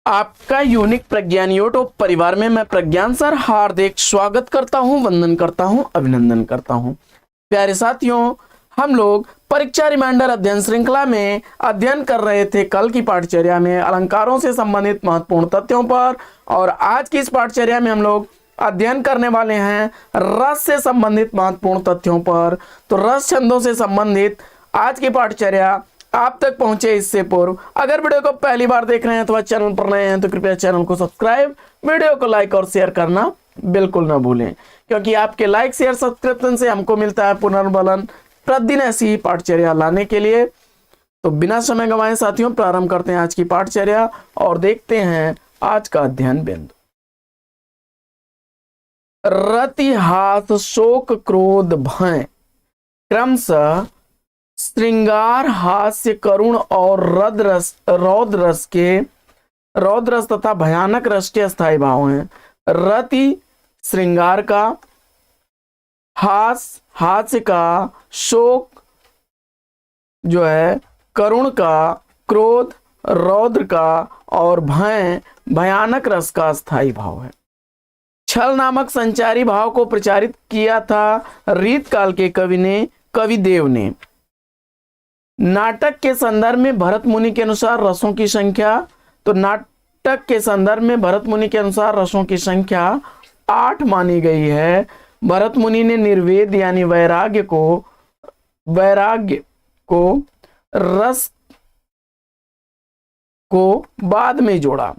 आपका यूनिक प्रज्ञान यूट्यूब परिवार में मैं प्रज्ञान सर हार्दिक स्वागत करता हूं, वंदन करता हूं, अभिनंदन करता हूं। प्यारे साथियों, हम लोग परीक्षा रिमाइंडर अध्ययन श्रृंखला में अध्ययन कर रहे थे कल की पाठचर्या में अलंकारों से संबंधित महत्वपूर्ण तथ्यों पर, और आज की इस पाठचर्या में हम लोग अध्ययन करने वाले हैं रस से संबंधित महत्वपूर्ण तथ्यों पर। तो रस छंदों से संबंधित आज की पाठचर्या आप तक पहुंचे इससे पूर्व अगर वीडियो को पहली बार देख रहे हैं अथवा चैनल पर नए हैं तो कृपया चैनल को सब्सक्राइब, वीडियो को लाइक और शेयर करना बिल्कुल ना भूलें, क्योंकि आपके लाइक शेयर सब्सक्रिप्शन से हमको मिलता है पुनर्बलन प्रतिदिन ऐसी ही पाठचर्या लाने के लिए। तो बिना समय गंवाए साथियों, प्रारंभ करते हैं आज की पाठचर्या और देखते हैं आज का अध्ययन बिंदु। रति, हास, शोक, क्रोध, भय क्रमशः श्रृंगार, हास्य, करुण और रौद्र रस तथा भयानक रस के अस्थायी भाव हैं। रति श्रृंगार का, हास्य का, शोक जो है करुण का, क्रोध रौद्र का और भय भयानक रस का अस्थायी भाव है। छल नामक संचारी भाव को प्रचारित किया था रीत काल के कवि देव ने। नाटक के संदर्भ में भरत मुनि के अनुसार रसों की संख्या, तो नाटक के संदर्भ में भरत मुनि के अनुसार रसों की संख्या 8 मानी गई है। भरत मुनि ने निर्वेद यानी वैराग्य को रस को बाद में जोड़ा।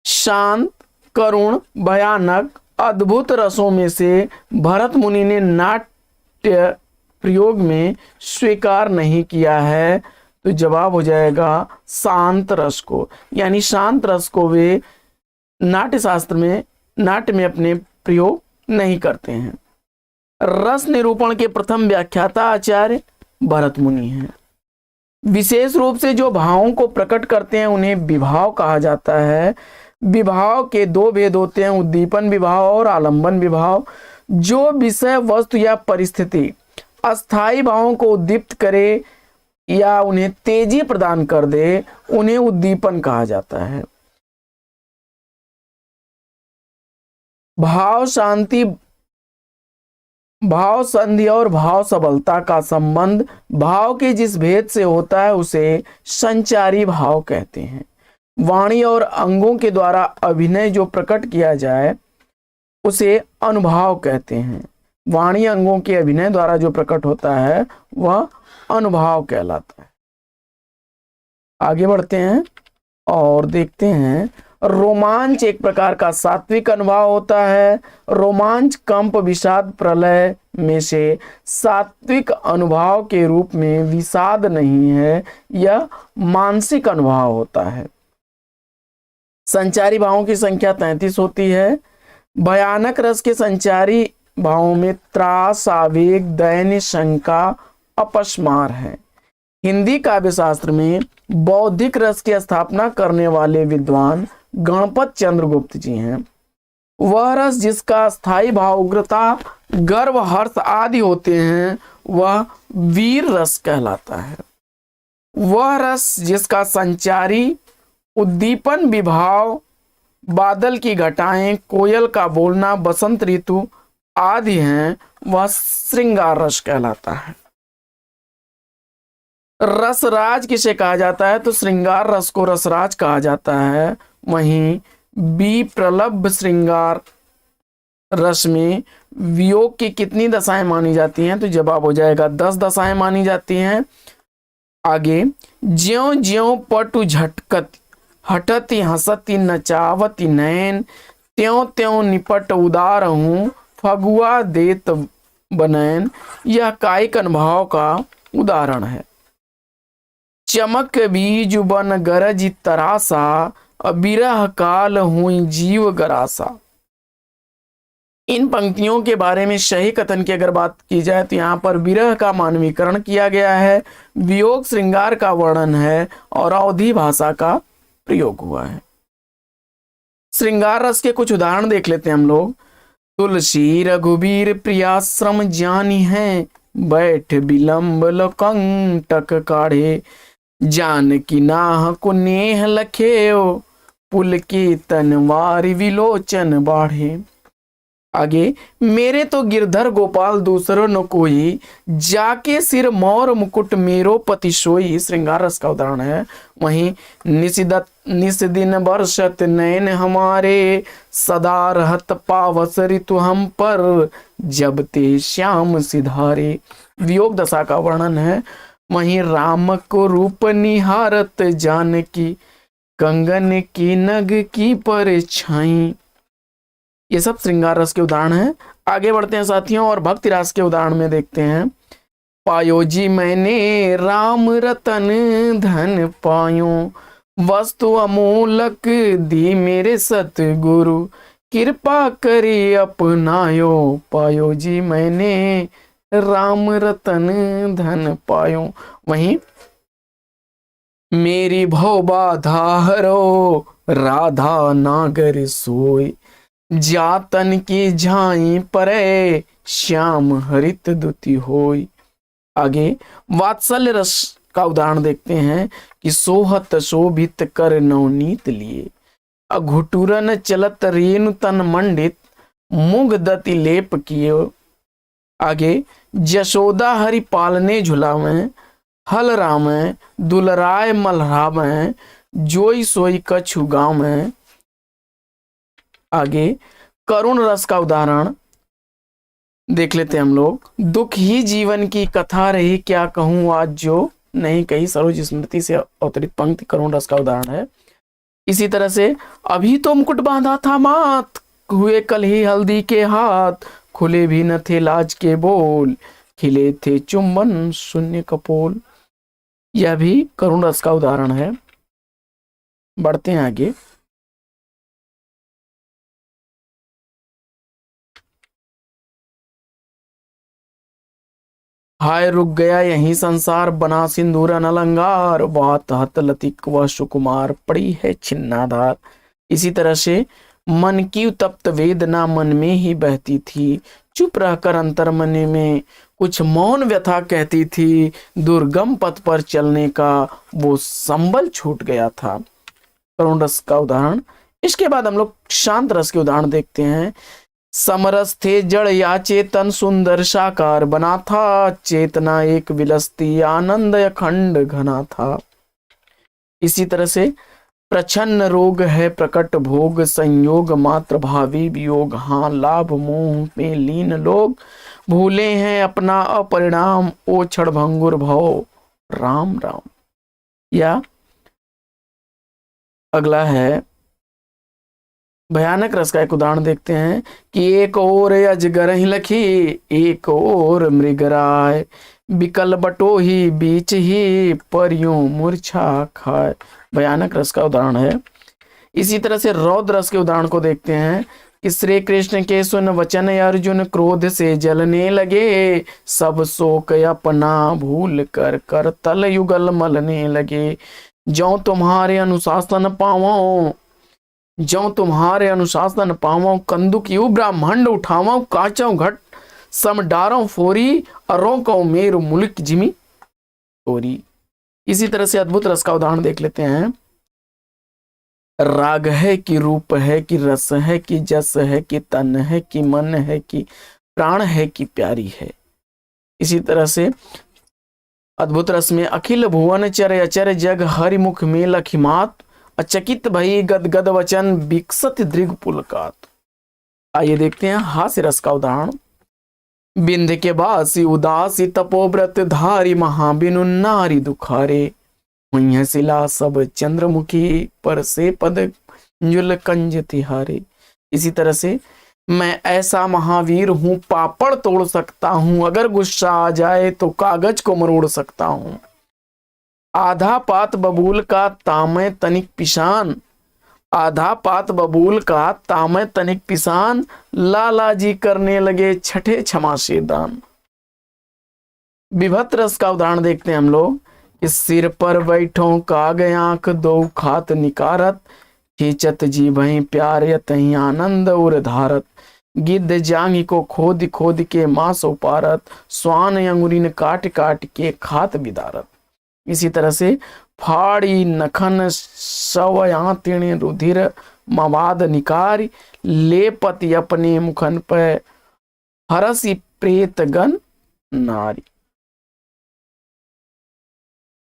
शांत, करुण, भयानक, अद्भुत रसों में से भरत मुनि ने नाट्य प्रयोग में स्वीकार नहीं किया है, तो जवाब हो जाएगा शांत रस को, यानी शांत रस को वे नाट्य में अपने प्रयोग नहीं करते हैं। रस निरूपण के प्रथम व्याख्याता आचार्य भरत मुनि हैं। विशेष रूप से जो भावों को प्रकट करते हैं उन्हें विभाव कहा जाता है। विभाव के 2 भेद होते हैं, उद्दीपन विभाव और आलंबन विभाव। जो विषय, वस्तु या परिस्थिति अस्थायी भावों को उद्दीप्त करे या उन्हें तेजी प्रदान कर दे, उन्हें उद्दीपन कहा जाता है। भाव संधि और भाव सबलता का संबंध भाव के जिस भेद से होता है उसे संचारी भाव कहते हैं। वाणी और अंगों के द्वारा अभिनय जो प्रकट किया जाए उसे अनुभाव कहते हैं। वाणी अंगों के अभिनय द्वारा जो प्रकट होता है वह अनुभाव कहलाता है। आगे बढ़ते हैं और देखते हैं रोमांच एक प्रकार का सात्विक अनुभव होता है। रोमांच, कंप, विषाद, प्रलय में से सात्विक अनुभव के रूप में विषाद नहीं है, यह मानसिक अनुभव होता है। संचारी भावों की संख्या 33 होती है। भयानक रस के संचारी भावों में त्रास, आवेग, दैन्य, शंका, अपस्मार है। हिंदी काव्य शास्त्र में बौद्धिक रस की स्थापना करने वाले विद्वान गणपत चंद्रगुप्त जी हैं। वह रस जिसका स्थायी भाव उग्रता, गर्व, हर्ष आदि होते हैं वह वीर रस कहलाता है। वह रस जिसका संचारी उद्दीपन विभाव, बादल की घटाएं, कोयल का बोलना, बसंत ऋतु आदि हैं, वह श्रृंगार रस कहलाता है। रसराज किसे कहा जाता है, तो श्रृंगार रस को रसराज कहा जाता है। वहीं प्रलभ श्रृंगार रस में वियोग की कितनी दशाएं मानी जाती हैं, तो जवाब हो जाएगा 10 दशाएं मानी जाती हैं। आगे, ज्यों ज्यों पटु झटकत हटती हंसती नचावती नैन, त्यों त्यों निपट उदार हूं फगुआ देत बनैन, यह कायिक अनुभव का उदाहरण है। चमक बीज बन गरज तरासा, अबिरह काल हुई जीव गरासा। इन पंक्तियों के बारे में सही कथन की अगर बात की जाए तो यहाँ पर विरह का मानवीकरण किया गया है, वियोग श्रृंगार का वर्णन है और अवधी भाषा का प्रयोग हुआ है। श्रृंगार रस के कुछ उदाहरण देख लेते हैं हम लोग। तुलसी रघुबीर प्रियाश्रम जानी है, बैठ विलंब लकंटक काढ़े, जानकी नाह को नेह लखेओ, पुल की तनवार विलोचन बाढ़े। आगे, मेरे तो गिरधर गोपाल दूसरो न कोई, जाके सिर मोर मुकुट मेरो पति सोई, श्रृंगार रस का उदाहरण है। वहीं निस दिन बरसत नैन हमारे, सदा रहत पावस ऋतु हम पर, जब ते श्याम सिधारे, वियोग दशा का वर्णन है। वहीं राम को रूप निहारत जानकी, कंगन की नग की परछाई। ये सब श्रृंगार रस के उदाहरण हैं। आगे बढ़ते हैं साथियों और भक्ति रस के उदाहरण में देखते हैं। पायो जी मैंने राम रतन धन पायो, वस्तु अमूलक दी मेरे सतगुरु, कृपा करी अपनायो, पायो जी मैंने राम रतन धन पायो। वहीं मेरी भव बाधा हरो, राधा नागर सोई, जातन की झाई परे, श्याम हरित दुति होई। आगे वात्सल्य रस का उदाहरण देखते हैं कि सोहत शोभित कर नवनीत लिए, अघुटुरन चलत रेणु तन मंडित, मुग दति लेप किए। आगे जशोदा हरि पालने झुलावें, हल रामें दुलराय मलरावें, जोई सोई कछु गावें। आगे करुण रस का उदाहरण देख लेते हैं हम लोग। दुख ही जीवन की कथा रही, क्या कहूं आज जो नहीं कही, सरोज स्मृति से अवतरित पंक्ति करुण रस का उदाहरण है। इसी तरह से अभी तो मुकुट बांधा था मात, हुए कल ही हल्दी के हाथ, खुले भी न थे लाज के बोल, खिले थे चुंबन शून्य कपोल। यह भी करुण रस का उदाहरण है। बढ़ते हैं आगे। हाय रुक गया यही संसार, बना सिंदूरन अलंगार, बात हत लतिक व सुकुमार, पड़ी है छिन्नाधार। इसी तरह से मन की उत्तप्त वेदना मन में ही बहती थी, चुप रहकर अंतर मन में कुछ मौन व्यथा कहती थी, दुर्गम पथ पर चलने का वो संबल छूट गया था। करुण रस का उदाहरण। इसके बाद हम लोग शांत रस के उदाहरण देखते हैं। समरस थे जड़ या चेतन, सुंदर साकार बना था, चेतना एक विलसती आनंद अखंड घना था। इसी तरह से प्रछन्न रोग है प्रकट भोग, संयोग मात्र भावी वियोग, हाँ लाभ मोह में लीन लोग, भूले हैं अपना अपरिणाम, ओ क्षण भंगुर भव राम राम। या अगला है भयानक रस का एक उदाहरण देखते हैं कि एक और अजगर ही लखी, एक और मृगराय, बिकल बटो ही बीच ही, परियों मूर्छा खाए। भयानक रस का उदाहरण है। इसी तरह से रौद्र रस के उदाहरण को देखते हैं कि श्री कृष्ण के सुन वचन अर्जुन, क्रोध से जलने लगे, सब शोक अपना भूल कर कर तल युगल मलने लगे, जो तुम्हारे अनुशासन पावो, जो तुम्हारे अनुशासन पावो, कंदुक यू ब्राह्मंड उठावो, काचो घट सम डारो फोरी, अरो को मेरु मुल्क जिमी तोरी। इसी तरह से अद्भुत रस का उदाहरण देख लेते हैं। राग है कि रूप है कि रस है कि जस है कि तन है कि मन है कि प्राण है कि प्यारी है। इसी तरह से अद्भुत रस में अखिल भुवन चर अचर जग हरि मुख में लखिमात, अचकित भई गद गद वचन विकसत दृग पुलकात। आइए देखते हैं हास्य रस का उदाहरण। बिंद के बासी उदासी तपोव्रत धारी, महाबिनु नारी दुखारे, हुई शिला सब चंद्रमुखी, पर से पद जुल कंज तिहारे। इसी तरह से मैं ऐसा महावीर हूं, पापड़ तोड़ सकता हूं, अगर गुस्सा आ जाए तो कागज को मरोड़ सकता हूं। आधा पात बबूल का तामे तनिक पिशान, आधा पात बबूल का तामे तनिक पिसान, लाला जी करने लगे छठे क्षमा से दान। विभत रस का उदाहरण देखते हैं हम लोग। इस सिर पर बैठो काग आंख दो खात निकारत, खींचत जी भई प्यार यतही आनंद उर धारत, गिद्ध जांगी को खोद खोद के मांस उपारत, स्वान अंगुरीन काट काट के खात बिदारत। इसी तरह से फाड़ी नखन शवयातिणी रुधिर मवाद निकारी लेपति अपने मुखन पर हरसी प्रेत गण नारी।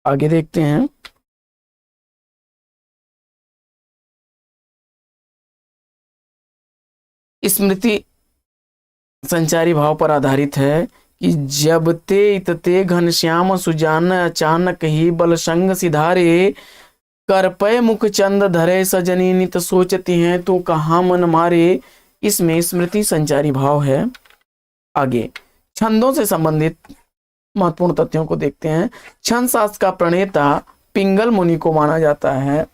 आगे देखते हैं। स्मृति संचारी भाव पर आधारित है कि जब ते इतते घनश्याम सुजान अचानक ही बल संग सिधारे कर पै मुख चंद धरे सजनी नित सोचती हैं तो कहाँ मन मारे। इसमें स्मृति संचारी भाव है। आगे छंदों से संबंधित महत्वपूर्ण तथ्यों को देखते हैं। छंद शास्त्र का प्रणेता पिंगल मुनि को माना जाता है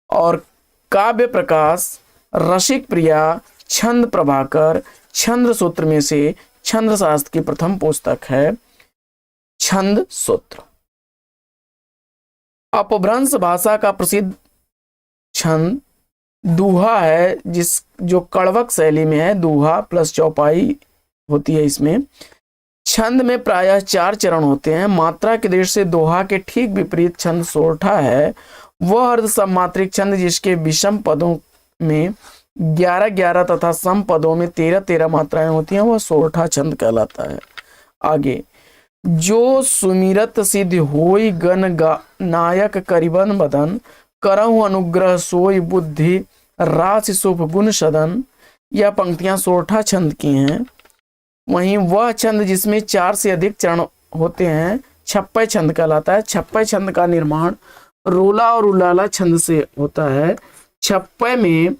और काव्य प्रकाश, रसिक प्रिया, छंद प्रभाकर छंद सूत्र में से छंद शास्त्र की प्रथम पुस्तक है छंद सूत्र। अपभ्रंश भाषा का प्रसिद्ध छंद दूहा है, जो कड़वक शैली में है। दूहा प्लस चौपाई होती है। इसमें छंद में प्रायः 4 चरण होते हैं। मात्रा के दृष्टि से दोहा के ठीक विपरीत छंद सोरठा है। वह अर्ध सम्मात्रिक छंद जिसके विषम पदों में 11-11 तथा सम पदों में 13-13 मात्राएं होती हैं, वह सोरठा छंद कहलाता है। आगे जो सुमिरत सिद्ध होई गण नायक करिबन बदन करहु अनुग्रह सोई बुद्धि राशि शुभ गुण सदन। यह पंक्तियां सोरठा छंद की हैं। वहीं वह छंद जिसमें 4 से अधिक चरण होते हैं छप्पय छंद कहलाता है। छप्पय छंद का निर्माण रोला और उलाला छंद से होता है। छप्पय में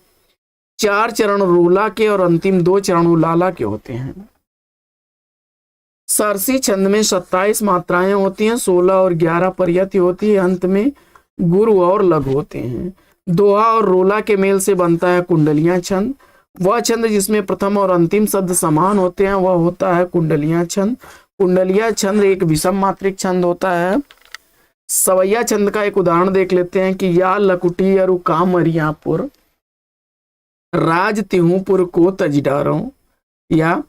4 चरण रोला के और अंतिम 2 चरण उलाला के होते हैं। सरसी छंद में 27 मात्राएं होती हैं, 16 और 11 पर्यति होती है, अंत में गुरु और लघु होते हैं। दोहा और रोला के मेल से बनता है कुंडलियां छंद। वह छंद जिसमें प्रथम और अंतिम शब्द समान होते हैं वह होता है कुंडलियां छंद। कुंडलिया छंद एक विषम मात्रिक छंद होता है। सवैया छंद का एक उदाहरण देख लेते हैं कि या लकुटी अरु कामरियापुर राज तिहुपुर को तजडारो, या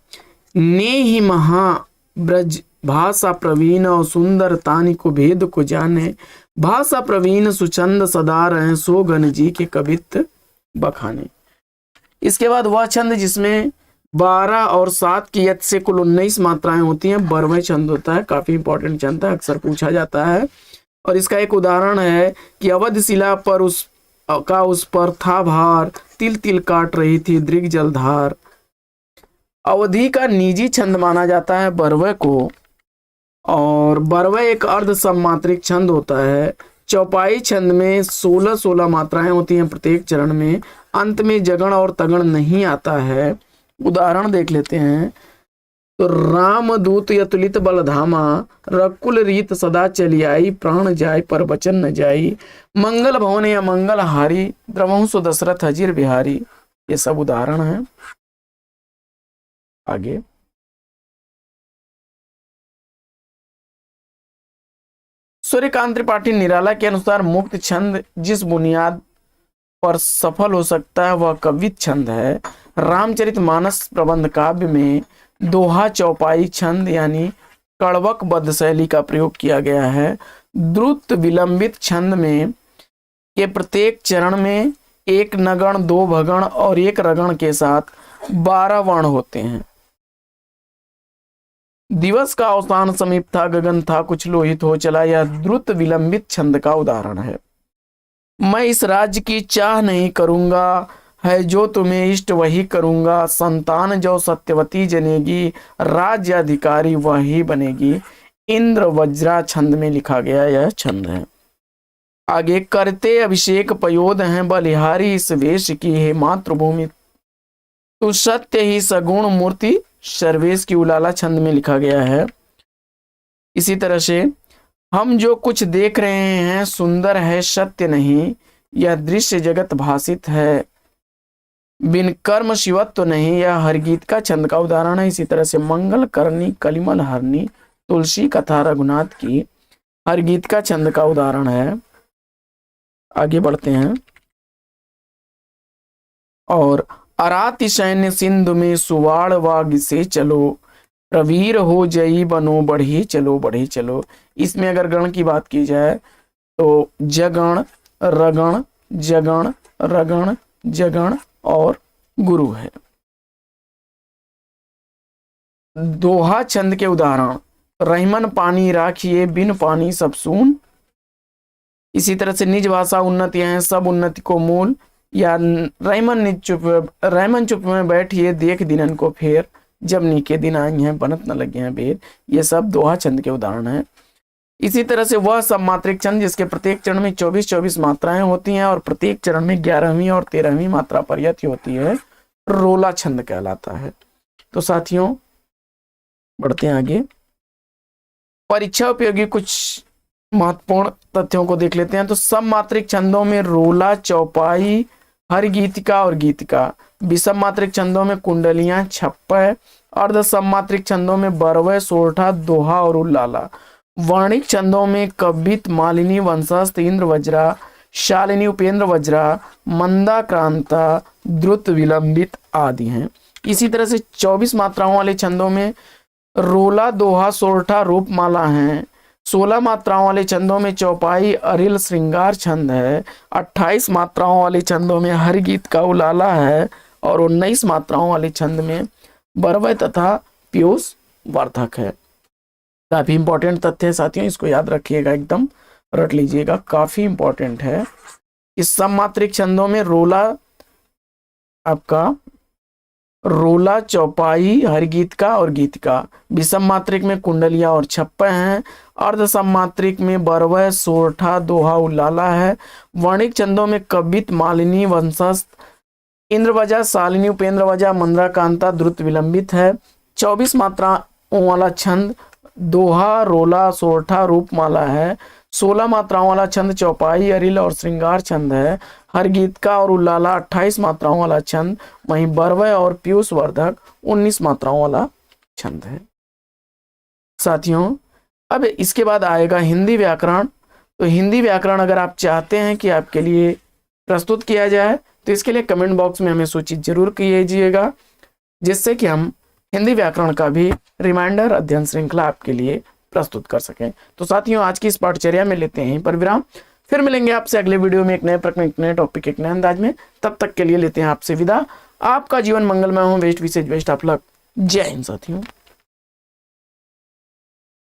ने ही महा ब्रज भाषा प्रवीण और सुंदर तानी को भेद को जाने भाषा प्रवीण सुचंद सदा रहे सो गण जी के कवित्व बखाने। इसके बाद वह छंद जिसमें 12 और 7 की यत से कुल 19 मात्राएं होती हैं बरवय छंद होता है। काफी इंपॉर्टेंट छंद है, अक्सर पूछा जाता है। और इसका एक उदाहरण है कि अवध शिला पर उस पर था भार तिल तिल काट रही थी दृग जलधार। अवधि का निजी छंद माना जाता है बरवय को, और बरवय एक अर्ध सम्मात्रिक छंद होता है। चौपाई छंद में 16-16 मात्राएं होती हैं प्रत्येक चरण में। अंत में जगण और तगण नहीं आता है। उदाहरण देख लेते हैं तो राम दूत यतुलित बलधामा रकुल रीत सदा चली आई प्राण जाय पर वचन न जाई मंगल भवन या मंगल हारी द्रवंशु दशरथ हजीर बिहारी। ये सब उदाहरण है। आगे सूर्यकांत त्रिपाठी निराला के अनुसार मुक्त छंद जिस बुनियाद पर सफल हो सकता है वह कवित छंद है। रामचरितमानस प्रबंध काव्य में दोहा चौपाई छंद यानी कड़वकबद्ध शैली का प्रयोग किया गया है। द्रुत विलंबित छंद में के प्रत्येक चरण में 1 नगण 2 भगण और 1 रगण के साथ 12 वर्ण होते हैं। दिवस का अवसान समीप था गगन था कुछ लोहित हो चला, यह द्रुत विलंबित छंद का उदाहरण है। मैं इस राज्य की चाह नहीं करूंगा है जो तुम्हें इष्ट वही करूंगा संतान जो सत्यवती जनेगी राज्य अधिकारी वही बनेगी। इंद्र वज्रा छंद में लिखा गया यह छंद है। आगे करते अभिषेक पयोद हैं बलिहारी इस वेश की है मातृभूमि तू सत्य ही सगुण मूर्ति सर्वेश की उलाला छंद में लिखा गया है। इसी तरह से हम जो कुछ देख रहे हैं सुंदर है सत्य नहीं यह दृश्य जगत भाषित है बिन कर्म शिवत्व नहीं, यह हरगीत का छंद का उदाहरण है। इसी तरह से मंगल करनी कलिमल हरनी तुलसी कथा रघुनाथ की हरगीत का छंद का उदाहरण है। आगे बढ़ते हैं। और अराति सैन्य सिंधु में सुवाड़ वाग से चलो प्रवीर हो जई बनो बढ़ी चलो। इसमें अगर गण की बात की जाए तो जगण, रगण, जगण, रगण, जगण और गुरु है। दोहा छंद के उदाहरण, रहीमन पानी राखिए बिन पानी सब सून। इसी तरह से निज भाषा उन्नति है सब उन्नति को मूल, या रहीमन चुप में बैठिए देख दिनन को फेर, जब नीके दिन आई हैं बनत न लगे हैं बेर। ये सब दोहा छंद के उदाहरण हैं। इसी तरह से वह सब मात्रिक छंद जिसके प्रत्येक चरण में 24 मात्राएं होती हैं और प्रत्येक चरण में 11वीं और 13वीं मात्रा पर्यायत होती है, रोला छंद कहलाता है। तो साथियों बढ़ते हैं आगे, परीक्षा उपयोगी कुछ महत्वपूर्ण तथ्यों को देख लेते हैं। तो सब मात्रिक छंदों में रोला, चौपाई, हर गीतिका और गीतिका, विषम मात्रिक छंदों में कुंडलियां, छप्पय, अर्ध सममात्रिक छंदों में बरवय, सोरठा, दोहा और उल्लाला, वर्णिक छंदों में कवित, मालिनी, वंशस्थ, इंद्र वज्रा, शालिनी, उपेंद्र वज्रा, मंदा, क्रांता, द्रुत, विलंबित आदि हैं। इसी तरह से 24 मात्राओं वाले छंदों में रोला, दोहा, सोरठा, रूपमाला हैं। 16 मात्राओं वाले छंदों में चौपाई, अरिल, श्रृंगार छंद है। 28 मात्राओं वाले छंदों में हरगीत का उलाला है और 19 मात्राओं वाले छंद में बरवय तथा पीयूष वार्धक है। काफी इंपॉर्टेंट तथ्य है साथियों, इसको याद रखिएगा, एकदम रट लीजिएगा, काफी इंपॉर्टेंट है। इस सममात्रिक छंदों में रोला, आपका रोला, चौपाई, हरगीतिका और गीतिका, विषम मात्रिक में कुंडलिया और छप्पय हैं। अर्ध सममात्रिक में बरवय, सोरठा, दोहा, उल्लाला है। वर्णिक छंदों में कवित, मालिनी, वंशस्थ, इंद्रवजा, शालिनी, उपेंद्र वजा, मंद्रा, कांता, द्रुत, विलंबित है। 24 मात्राओं वाला छंद दोहा, रोला, सोरठा, रूपमाला है। 16 मात्राओं वाला छंद चौपाई, अरिल और श्रृंगार छंद है। हरगीतिका और उल्लाला 28 मात्राओं वाला छंद, वहीं बरवय और पीयूष वर्धक 19 मात्राओं वाला छंद है। साथियों अब इसके बाद आएगा हिंदी व्याकरण। तो हिंदी व्याकरण अगर आप चाहते हैं कि आपके लिए प्रस्तुत किया जाए तो इसके लिए कमेंट बॉक्स में हमें सूचित जरूर कीजिएगा, जिससे कि हम हिंदी व्याकरण का भी रिमाइंडर अध्ययन श्रृंखला आपके लिए प्रस्तुत कर सकें। तो साथियों आज की इस पाठचर्या में लेते हैं यहीं पर विराम, फिर मिलेंगे आपसे अगले वीडियो में एक नए प्रश्न, एक नए टॉपिक, एक नए अंदाज में। तब तक के लिए लेते हैं आपसे विदा। आपका जीवन मंगलमय हो, वेस्ट विशेष बेस्ट ऑफ लक। जय हिंद साथियों।